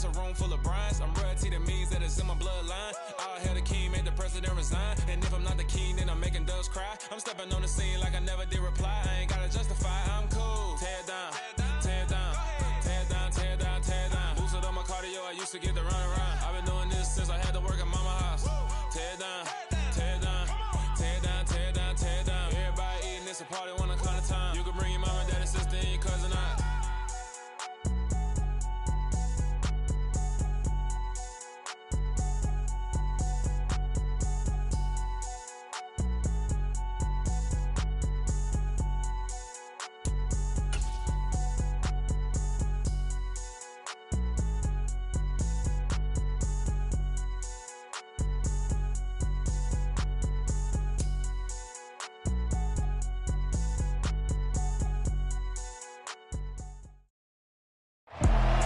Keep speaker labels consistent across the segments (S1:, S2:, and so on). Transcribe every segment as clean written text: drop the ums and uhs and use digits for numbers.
S1: a room full of Bryans. I'm royalty, that means that it's in my bloodline. All hail the king, made the president resign. And if I'm not the king, then I'm making doves cry. I'm stepping on the scene like I never did reply. I ain't gotta justify, I'm cool. Tear down, tear down, tear down, tear down, tear down. Boosted on my cardio, I used to get the run around. I've been doing this since I had to work at mama house. Tear down, tear down, tear down, tear down, tear down. Everybody eating, it's a party when I come to time. You can bring your mama, daddy, sister, and your cousin out.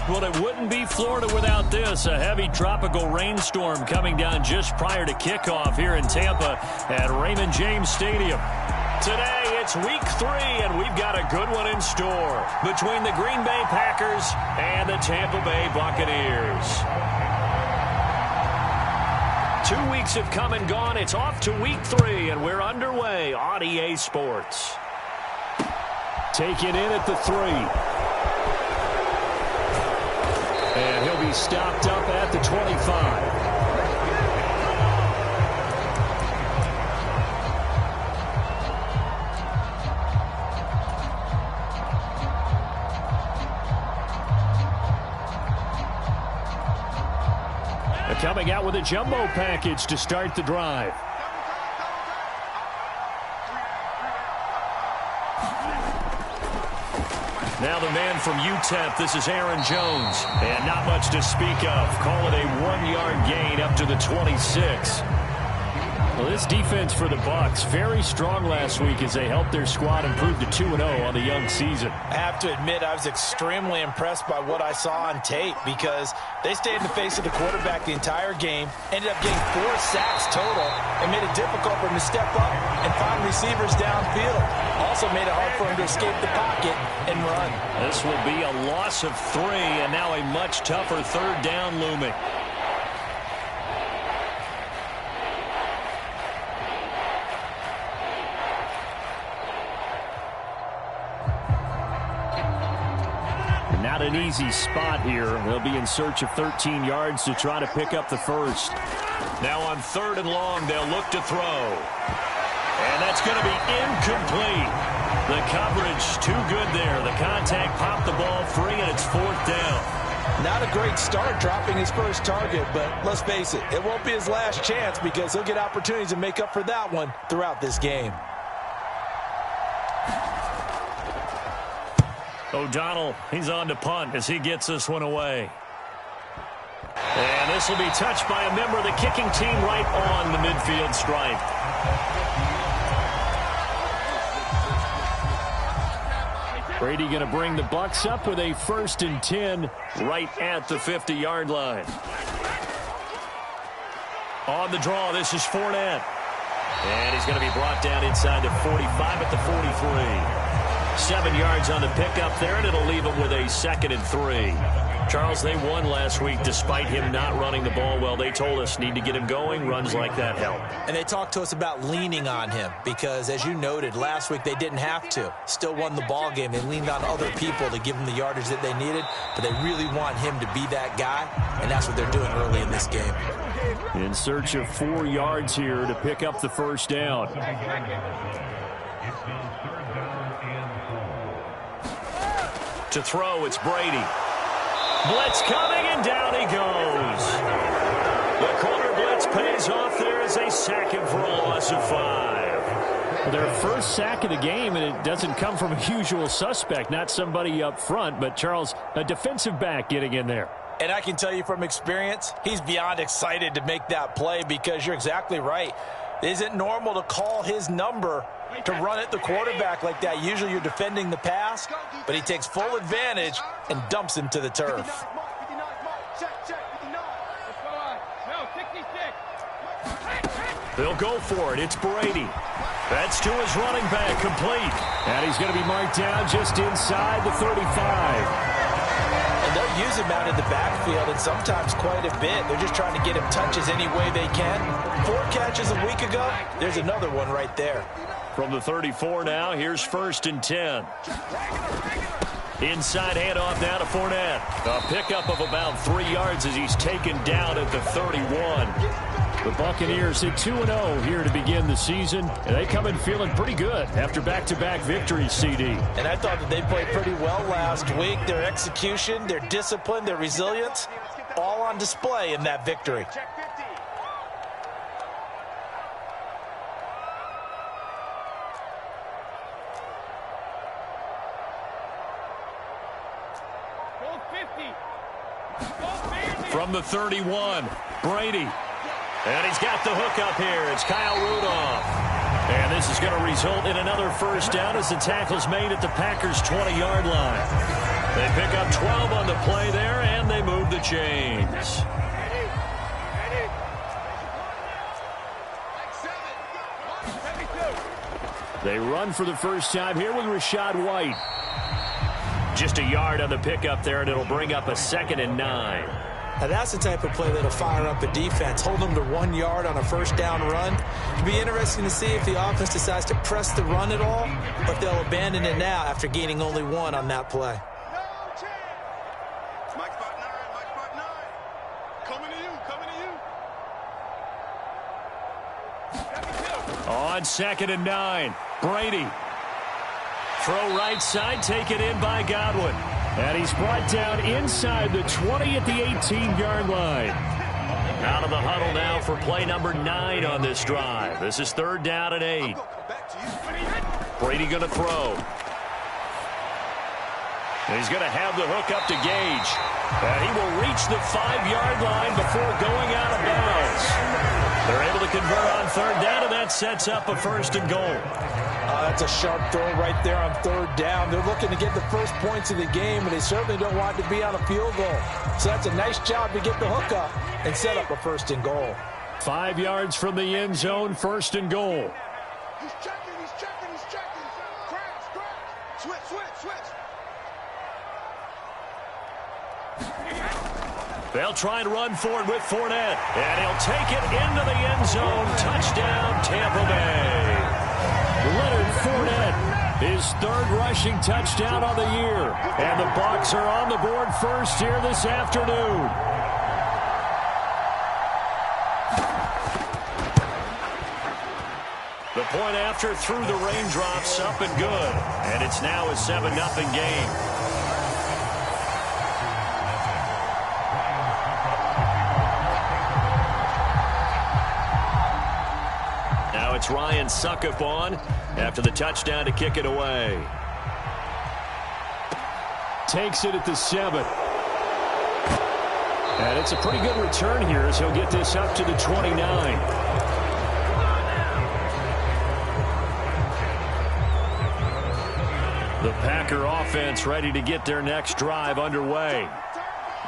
S2: Well, it wouldn't be Florida without this. A heavy tropical rainstorm coming down just prior to kickoff here in Tampa at Raymond James Stadium. Today, it's week 3, and we've got a good one in store between the Green Bay Packers and the Tampa Bay Buccaneers. 2 weeks have come and gone. It's off to week 3, and we're underway on EA Sports. Taken in at the 3. And he'll be stopped up at the 25. They're coming out with a jumbo package to start the drive. Now the man from UTEP, this is Aaron Jones. And not much to speak of. Call it a 1-yard gain up to the 26. Well, this defense for the Bucs, very strong last week as they helped their squad improve to 2-0 on the young season.
S3: I have to admit, I was extremely impressed by what I saw on tape because they stayed in the face of the quarterback the entire game, ended up getting 4 sacks total, and made it difficult for him to step up and find receivers downfield. Also made it hard for him to escape the pocket and run.
S2: This will be a loss of 3, and now a much tougher 3rd down looming. Not an easy spot here. They'll be in search of 13 yards to try to pick up the first. Now on 3rd and long, they'll look to throw. And that's going to be incomplete. The coverage too good there. The contact popped the ball free, and it's 4th down.
S3: Not a great start dropping his first target, but let's face it, it won't be his last chance because he'll get opportunities to make up for that one throughout this game.
S2: O'Donnell, he's on to punt as he gets this one away. And this will be touched by a member of the kicking team right on the midfield stripe. Brady going to bring the Bucs up with a 1st and 10 right at the 50-yard line. On the draw, this is Fournette. And he's going to be brought down inside the 45 at the 43. 7 yards on the pickup there, and it'll leave him with a 2nd and 3. Charles, they won last week despite him not running the ball well. They told us need to get him going. Runs like that help.
S3: And they talked to us about leaning on him because, as you noted, last week they didn't have to. Still won the ball game. They leaned on other people to give them the yardage that they needed, but they really want him to be that guy, and that's what they're doing early in this game.
S2: In search of 4 yards here to pick up the first down. To throw, it's Brady. Blitz coming, and down he goes. The corner blitz pays off there as they sack him for a loss of 5. Well, their first sack of the game, and it doesn't come from a usual suspect, not somebody up front, but Charles, a defensive back getting in there.
S3: And I can tell you from experience, he's beyond excited to make that play because you're exactly right. It isn't normal to call his number to run at the quarterback like that. Usually you're defending the pass, but he takes full advantage and dumps him to the turf.
S2: They'll go for it. It's Brady. That's to his running back, complete. And he's going to be marked down just inside the 35.
S3: And they're use him out in the backfield, and sometimes quite a bit. They're just trying to get him touches any way they can. 4 catches a week ago. There's another one right there.
S2: From the 34 now, here's 1st and 10. Inside handoff now to Fournette. A pickup of about 3 yards as he's taken down at the 31.
S4: The Buccaneers hit 2-0 here to begin the season, and they come in feeling pretty good after back-to-back victories, CD.
S3: And I thought that they played pretty well last week. Their execution, their discipline, their resilience, all on display in that victory.
S2: From the 31, Brady. And he's got the hook up here. It's Kyle Rudolph. And this is going to result in another first down as the tackle's made at the Packers' 20-yard line. They pick up 12 on the play there, and they move the chains.
S4: They run for the first time here with Rachaad White.
S2: Just a yard on the pickup there, and it'll bring up a 2nd and 9.
S3: Now that's the type of play that'll fire up a defense. Hold them to 1 yard on a first down run. It'll be interesting to see if the offense decides to press the run at all, or if they'll abandon it now after gaining only 1 on that play.
S2: On 2nd and 9, Brady. Throw right side, taken in by Godwin.
S4: And he's brought down inside the 20 at the 18-yard line.
S2: Out of the huddle now for play number 9 on this drive. This is 3rd down and 8. Brady going to throw. And he's going to have the hook up to Gage. And he will reach the 5-yard line before going out of bounds. They're able to convert on 3rd down, and that sets up a 1st and goal.
S3: That's a sharp throw right there on 3rd down. They're looking to get the first points of the game, and they certainly don't want to be on a field goal. So that's a nice job to get the hook up and set up a 1st and goal.
S4: 5 yards from the end zone, 1st and goal.
S5: He's checking. Crash. Switch.
S2: They'll try and run for it with Fournette. And he'll take it into the end zone. Touchdown, Tampa Bay.
S4: Leonard Fournette, his 3rd rushing touchdown of the year. And the Bucs are on the board first here this afternoon.
S2: The point after through the raindrops, up and good. And it's now a 7-0 game. Now it's Ryan Succop on after the touchdown to kick it away.
S4: Takes it at the 7. And it's a pretty good return here as he'll get this up to the 29.
S2: The Packer offense ready to get their next drive underway.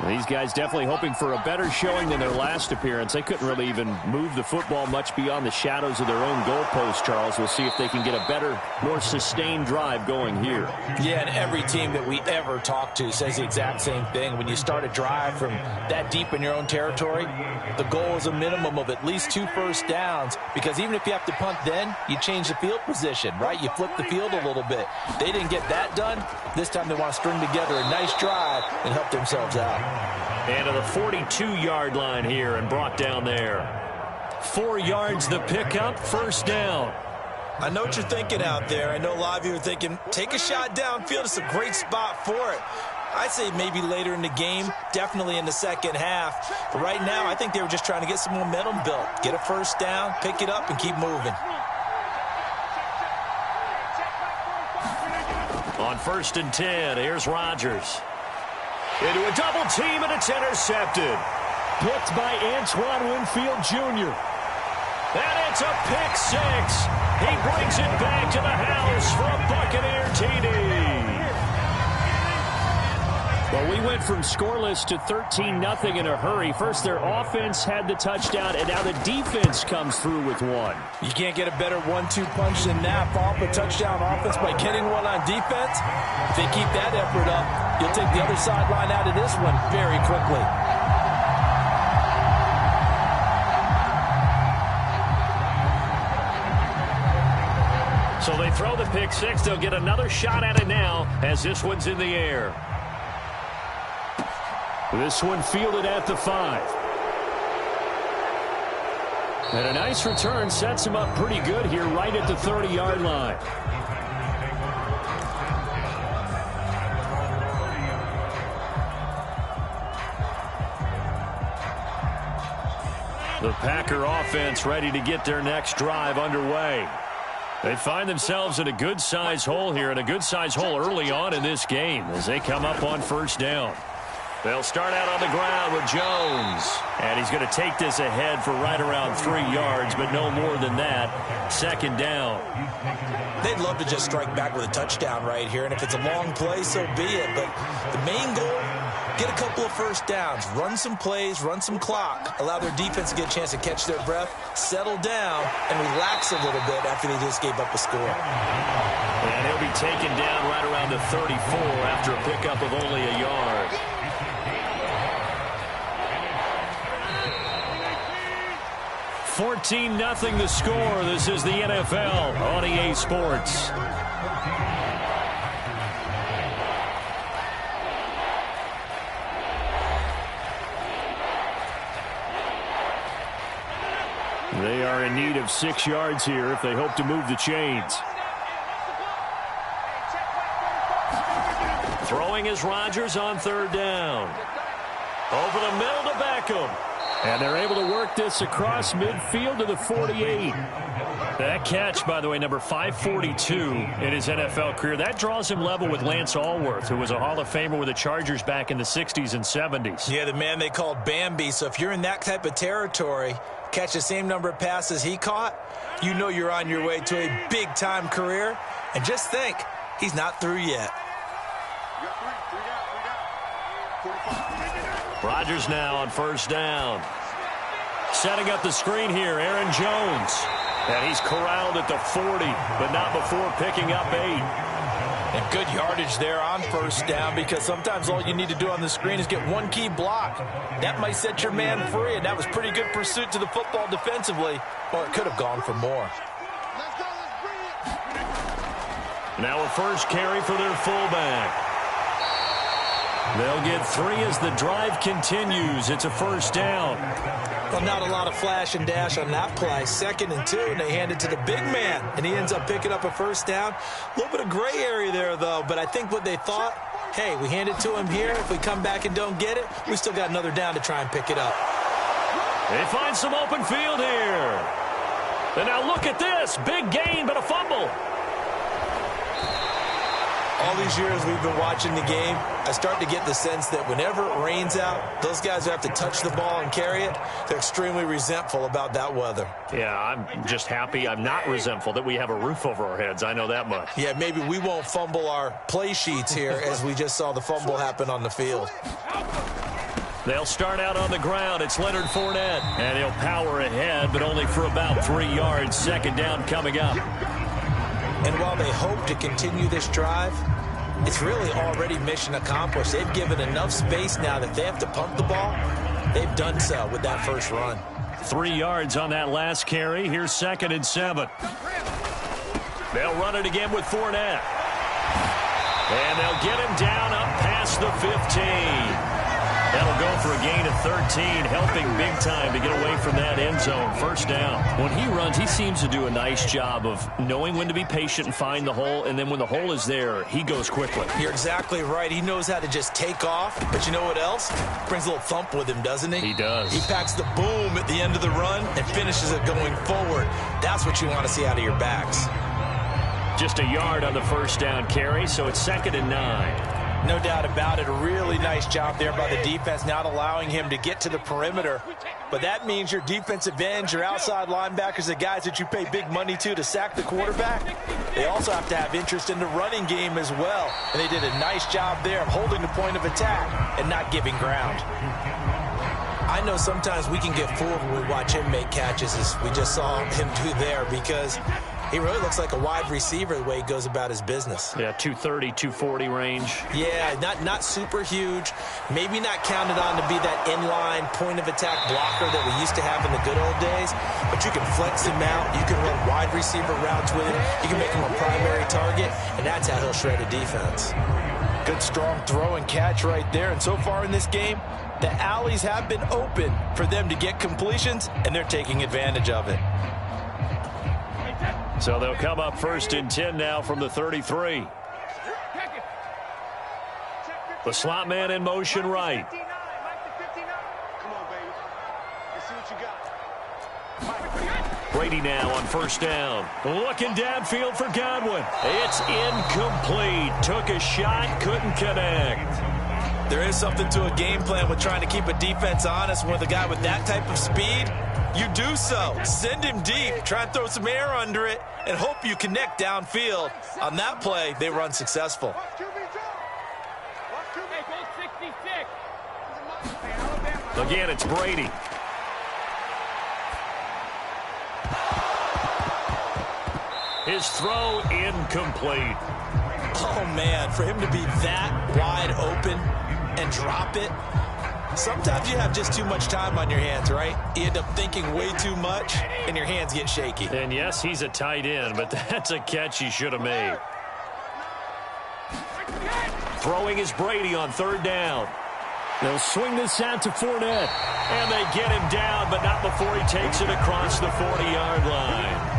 S4: These guys definitely hoping for a better showing than their last appearance. They couldn't really even move the football much beyond the shadows of their own goalpost, Charles. We'll see if they can get a better, more sustained drive going here.
S3: Yeah, and every team that we ever talk to says the exact same thing. When you start a drive from that deep in your own territory, the goal is a minimum of at least 2 first downs, because even if you have to punt then, you change the field position, right? You flip the field a little bit. They didn't get that done. This time they want to string together a nice drive and help themselves out.
S2: And to the 42-yard line here and brought down there. 4 yards the pickup, first down.
S3: I know what you're thinking out there. I know a lot of you are thinking, take a shot downfield. It's a great spot for it. I'd say maybe later in the game, definitely in the second half. But right now, I think they were just trying to get some momentum built. Get a first down, pick it up, and keep moving.
S2: On 1st and 10, here's Rodgers. Into a double team, and it's intercepted.
S4: Picked by Antoine Winfield Jr.
S2: And it's a pick 6. He brings it back to the house for a Buccaneer TD.
S4: Well, we went from scoreless to 13-0 in a hurry. First, their offense had the touchdown, and now the defense comes through with one.
S3: You can't get a better 1-2 punch than that. Follow up a touchdown offense by getting one on defense. If they keep that effort up, you'll take the other sideline out of this one very quickly.
S4: So they throw the pick six. They'll get another shot at it now as this one's in the air. This one fielded at the 5. And a nice return sets him up pretty good here right at the 30-yard line. The Packer offense ready to get their next drive underway. They find themselves in a good-sized hole here, and a good-sized hole early on in this game as they come up on first down. They'll start out on the ground with Jones. And he's going to take this ahead for right around 3 yards, but no more than that. Second down.
S3: They'd love to just strike back with a touchdown right here, and if it's a long play, so be it. But the main goal, get a couple of first downs, run some plays, run some clock, allow their defense to get a chance to catch their breath, settle down, and relax a little bit after they just gave up a score.
S4: And he'll be taken down right around the 34 after a pickup of only a yard. 14-0 the score. This is the NFL on EA Sports. They are in need of 6 yards here if they hope to move the chains. Throwing is Rodgers on third down. Over the middle to Beckham. And they're able to work this across midfield to the 48. That catch, by the way, number 542 in his NFL career. That draws him level with Lance Allworth, who was a Hall of Famer with the Chargers back in the 60s and 70s.
S3: Yeah, the man they called Bambi. So if you're in that type of territory, catch the same number of passes he caught, you know you're on your way to a big-time career. And just think, he's not through yet.
S4: Rodgers now on first down. Setting up the screen here, Aaron Jones. And he's corralled at the 40, but not before picking up 8.
S3: And good yardage there on first down, because sometimes all you need to do on the screen is get one key block. That might set your man free, and that was pretty good pursuit to the football defensively, or it could have gone for more.
S4: Now a first carry for their fullback. They'll get 3 as the drive continues. It's a first down.
S3: Well, not a lot of flash and dash on that play. 2nd and 2, and they hand it to the big man, and he ends up picking up a first down. A little bit of gray area there, though, but I think what they thought, hey, we hand it to him here. If we come back and don't get it, we still got another down to try and pick it up.
S4: They find some open field here. And now look at this. Big gain, but a fumble.
S3: All these years we've been watching the game, I start to get the sense that whenever it rains out, those guys who have to touch the ball and carry it, they're extremely resentful about that weather.
S4: Yeah, I'm just happy I'm not resentful that we have a roof over our heads. I know that much.
S3: Yeah, maybe we won't fumble our play sheets here as we just saw the fumble happen on the field.
S4: They'll start out on the ground. It's Leonard Fournette. And he'll power ahead, but only for about 3 yards. Second down coming up.
S3: And while they hope to continue this drive, it's really already mission accomplished. They've given enough space now that they have to pump the ball. They've done so with that first run.
S4: 3 yards on that last carry. Here's 2nd and 7. They'll run it again with Fournette. And they'll get him down up past the 15. That'll go for a gain of 13, helping big time to get away from that end zone. First down. When he runs, he seems to do a nice job of knowing when to be patient and find the hole, and then when the hole is there, he goes quickly.
S3: You're exactly right. He knows how to just take off, but you know what else? Brings a little thump with him, doesn't he?
S4: He does.
S3: He packs the boom at the end of the run and finishes it going forward. That's what you want to see out of your backs.
S4: Just a yard on the first down carry, so it's 2nd and 9.
S3: No doubt about it. A really nice job there by the defense, not allowing him to get to the perimeter but that means your defensive ends, your outside linebackers, the guys that you pay big money to sack the quarterback, they also have to have interest in the running game as well. And they did a nice job there of holding the point of attack and not giving ground. I know sometimes we can get fooled when we watch him make catches, as we just saw him do there, because he really looks like a wide receiver the way he goes about his business.
S4: Yeah, 230, 240 range.
S3: Yeah, not super huge. Maybe not counted on to be that inline point-of-attack blocker that we used to have in the good old days, but you can flex him out. You can run wide receiver routes with him. You can make him a primary target, and that's how he'll shred a defense. Good, strong throw and catch right there. And so far in this game, the alleys have been open for them to get completions, and they're taking advantage of it.
S4: So they'll come up 1st and 10 now from the 33. The slot man in motion right.
S5: Come on, baby. Let's see what you got.
S4: Brady now on 1st down. Looking downfield for Godwin. It's incomplete. Took a shot, couldn't connect.
S3: There is something to a game plan with trying to keep a defense honest with a guy with that type of speed. You do so. Send him deep. Try and throw some air under it and hope you connect downfield. On that play, they were unsuccessful.
S4: Again, it's Brady. His throw incomplete.
S3: Oh, man, for him to be that wide open and drop it. Sometimes you have just too much time on your hands, right? You end up thinking way too much, and your hands get shaky.
S4: And yes, he's a tight end, but that's a catch he should have made. Throwing is Brady on 3rd down. They'll swing this out to Fournette. And they get him down, but not before he takes it across the 40-yard line.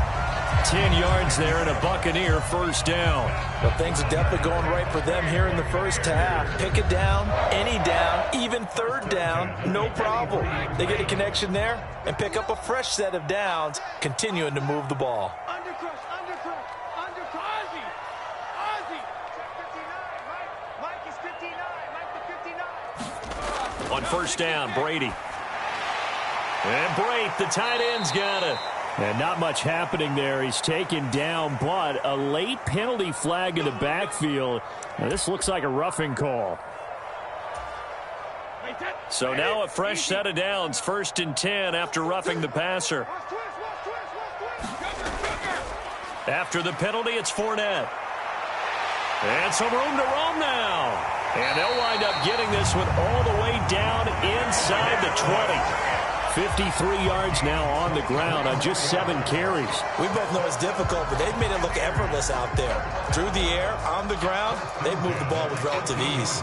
S4: 10 yards there and a Buccaneer 1st down.
S3: Well, things are definitely going right for them here in the first half. Pick it down, any down, even 3rd down, no problem. They get a connection there and pick up a fresh set of downs, continuing to move the ball.
S4: On 1st down, Brady. And Brate, the tight end's got it. And not much happening there. He's taken down, but a late penalty flag in the backfield. Now, this looks like a roughing call. So now a fresh set of downs, 1st and 10 after roughing the passer. After the penalty, it's Fournette. And some room to roam now. And they'll wind up getting this one all the way down inside the 20. 53 yards now on the ground on just 7 carries.
S3: We both know it's difficult, but they've made it look effortless out there. Through the air, on the ground, they've moved the ball with relative ease.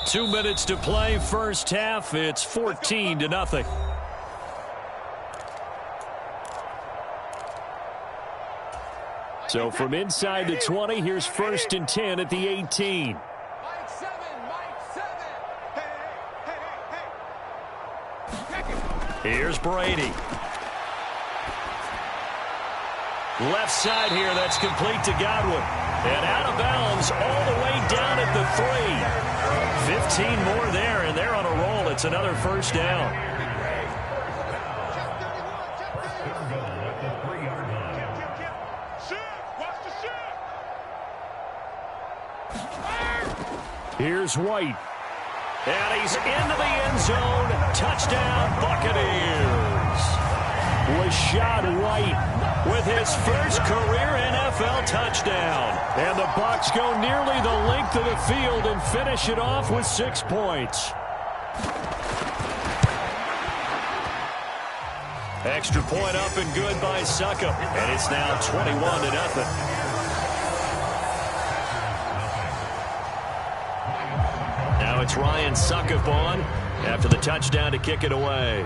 S4: 2 minutes to play, first half. It's 14-0. So from inside the 20, here's 1st and 10 at the 18. Here's Brady. Left side here, that's complete to Godwin. And out of bounds all the way down at the 3. 15 more there, and they're on a roll. It's another 1st down. Here's White. And he's into the end zone. Touchdown, Buccaneers. Rachaad White with his first career NFL touchdown. And the Bucs go nearly the length of the field and finish it off with 6 points. Extra point up and good by Succop. And it's now 21-0. It's Ryan Succop on after the touchdown to kick it away.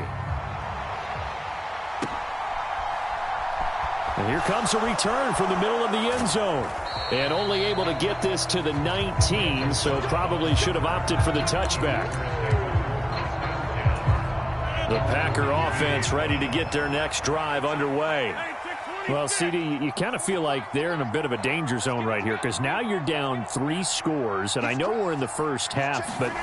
S4: And here comes a return from the middle of the end zone. And only able to get this to the 19, so probably should have opted for the touchback. The Packer offense ready to get their next drive underway. Well, CD, you kind of feel like they're in a bit of a danger zone right here because now you're down 3 scores, and I know we're in the first half, but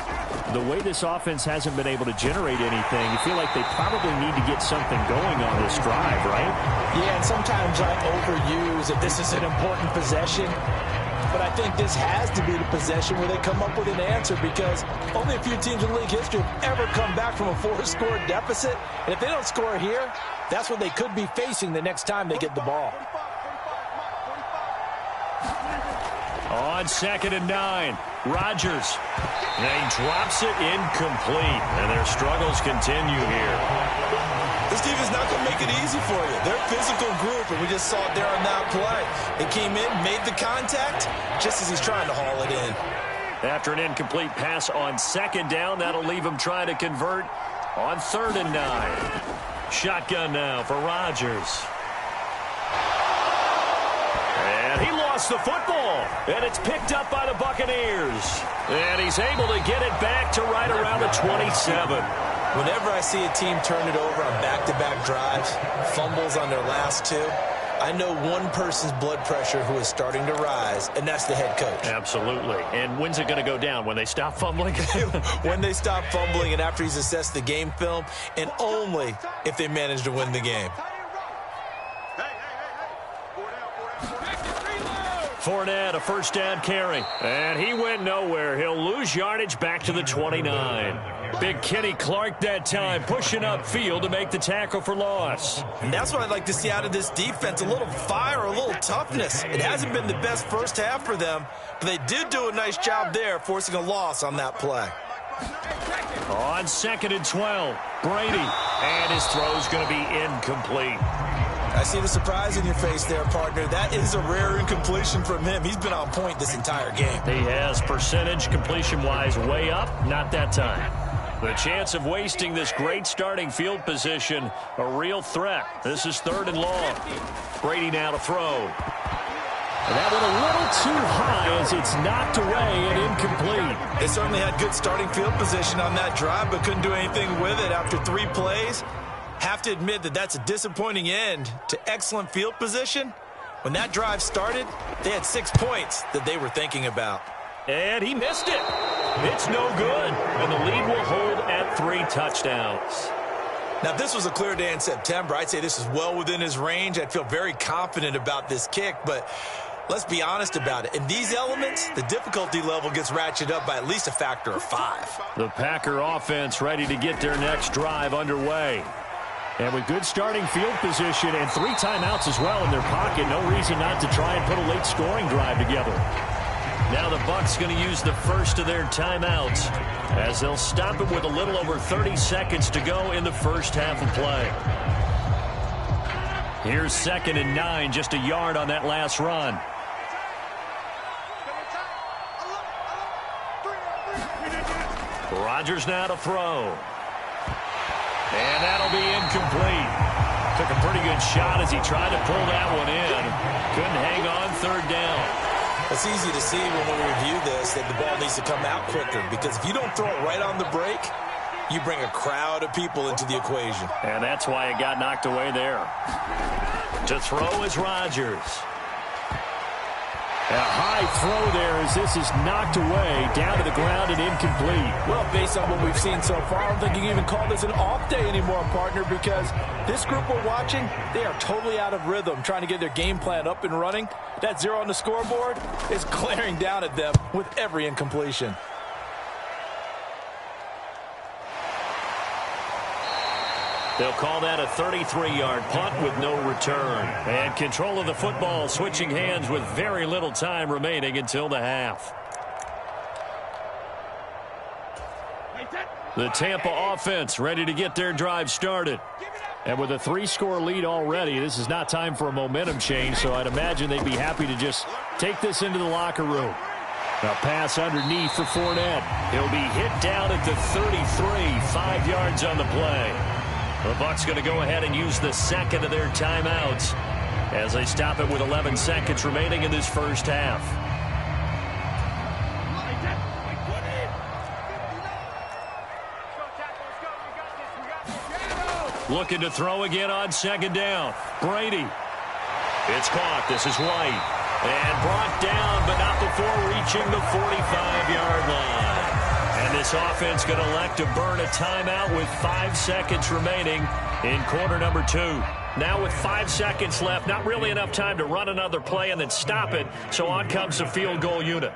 S4: the way this offense hasn't been able to generate anything, you feel like they probably need to get something going on this drive, right?
S3: Yeah, and sometimes I overuse that this is an important possession, but I think this has to be the possession where they come up with an answer because only a few teams in league history have ever come back from a 4-score deficit, and if they don't score here, that's what they could be facing the next time they get the ball.
S4: On 2nd and 9, Rodgers. And he drops it incomplete, and their struggles continue here.
S3: This defense is not going to make it easy for you. They're a physical group, and we just saw it there on that play. They came in, made the contact, just as he's trying to haul it in.
S4: After an incomplete pass on 2nd down, that'll leave him trying to convert on 3rd and 9. Shotgun now for Rodgers. And he lost the football. And it's picked up by the Buccaneers. And he's able to get it back to right around the 27.
S3: Whenever I see a team turn it over on back-to-back drives, fumbles on their last 2, I know one person's blood pressure who is starting to rise, and that's the head coach.
S4: Absolutely. And when's it going to go down? When they stop fumbling?
S3: When they stop fumbling and after he's assessed the game film, and only if they manage to win the game.
S4: Fournette, a 1st down carry. And he went nowhere. He'll lose yardage back to the 29. Big Kenny Clark that time, pushing upfield to make the tackle for loss.
S3: And that's what I'd like to see out of this defense, a little fire, a little toughness. It hasn't been the best first half for them, but they did do a nice job there, forcing a loss on that play.
S4: On 2nd and 12, Brady. And his throw's going to be incomplete.
S3: I see the surprise in your face there, partner. That is a rare incompletion from him. He's been on point this entire game.
S4: He has percentage completion-wise way up, not that time. The chance of wasting this great starting field position, a real threat. This is 3rd and long. Brady now to throw. And that went a little too high as it's knocked away and incomplete.
S3: They certainly had good starting field position on that drive, but couldn't do anything with it after 3 plays. Have to admit that that's a disappointing end to excellent field position. When that drive started, they had 6 points that they were thinking about.
S4: And he missed it. It's no good. And the lead will hold at 3 touchdowns.
S3: Now, if this was a clear day in September, I'd say this is well within his range. I'd feel very confident about this kick, but let's be honest about it. In these elements, the difficulty level gets ratcheted up by at least a factor of 5.
S4: The Packer offense ready to get their next drive underway. And with good starting field position and 3 timeouts as well in their pocket, no reason not to try and put a late scoring drive together. Now the Bucs going to use the first of their timeouts as they'll stop it with a little over 30 seconds to go in the first half of play. Here's 2nd and 9, just a yard on that last run. Rodgers now to throw. And that'll be incomplete. Took a pretty good shot as he tried to pull that one in. Couldn't hang on 3rd down.
S3: It's easy to see when we review this that the ball needs to come out quicker because if you don't throw it right on the break, you bring a crowd of people into the equation.
S4: And that's why it got knocked away there. To throw is Rodgers. A high throw there as this is knocked away, down to the ground and incomplete.
S3: Well, based on what we've seen so far, I don't think you can even call this an off day anymore, partner, because this group we're watching, they are totally out of rhythm, trying to get their game plan up and running. That 0 on the scoreboard is glaring down at them with every incompletion.
S4: They'll call that a 33-yard punt with no return. And control of the football switching hands with very little time remaining until the half. The Tampa offense ready to get their drive started. And with a 3-score lead already, this is not time for a momentum change, so I'd imagine they'd be happy to just take this into the locker room. A pass underneath for Fournette. He'll be hit down at the 33, 5 yards on the play. The Bucs going to go ahead and use the 2nd of their timeouts as they stop it with 11 seconds remaining in this first half. Looking to throw again on 2nd down. Brady.
S2: It's caught. This is White. And brought down, but not before reaching the 45-yard line. And this offense going to elect to burn a timeout with 5 seconds remaining in quarter number 2. Now with 5 seconds left, not really enough time to run another play and then stop it. So on comes the field goal unit.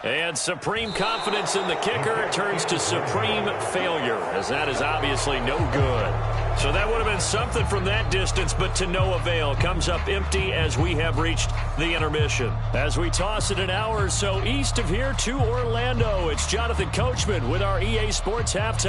S2: And supreme confidence in the kicker turns to supreme failure, as that is obviously no good. So that would have been something from that distance, but to no avail. Comes up empty as we have reached the intermission. As we toss it an hour or so east of here to Orlando, it's Jonathan Coachman with our EA Sports Halftime.